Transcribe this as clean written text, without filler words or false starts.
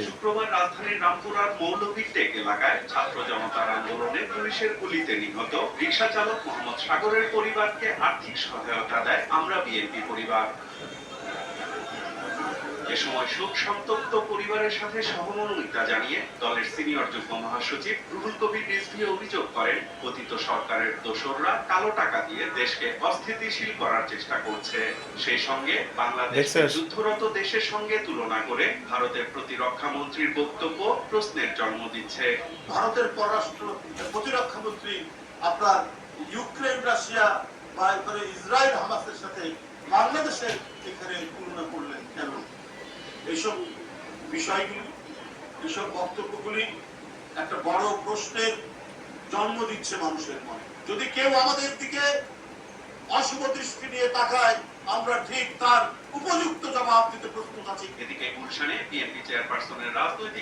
শুক্রবার রাজধানীর রামপুরার মৌলভীটেক এলাকায় ছাত্র জনতার আন্দোলনে পুলিশের গুলিতে নিহত রিকশা চালক মোহাম্মদ সাগরের পরিবারকে আর্থিক সহায়তা দেয় আমরা বিএনপি পরিবার। এ সময় শোক সন্তপ্ত পরিবারের সাথে সহমর্মিতা জানিয়ে দলের সিনিয়র যুগ্ম মহাসচিব রুহুল কবির রিজভী অভিযোগ করেন, পতিত সরকারের দোসররা কালো টাকা দিয়ে দেশকে অস্থিতিশীল করার চেষ্টা করছে। সেই সঙ্গে বাংলাদেশকে যুদ্ধরত দেশের সঙ্গে তুলনা করে ভারতের প্রতিরক্ষা মন্ত্রীর বক্তব্য প্রশ্নের জন্ম দিচ্ছে। ভারতের পররাষ্ট্র প্রতিরক্ষা মন্ত্রী আপনার ইউক্রেন রাশিয়া বা ইসরায়েল হামাসের সাথে বাংলাদেশের এখানে তুলনা করলেন কেন? এইসব বিষয়গুলি, এইসব বক্তব্যগুলি একটা বড় প্রশ্নের জন্ম দিচ্ছে মানুষের মনে। যদি কেউ আমাদের দিকে অশুভ দৃষ্টি নিয়ে তাকায়, আমরা ঠিক তার উপযুক্ত জবাব দিতে প্রস্তুত আছি। এদিকে গুলশানে বিএনপি চেয়ারপারসনের রাজনৈতিক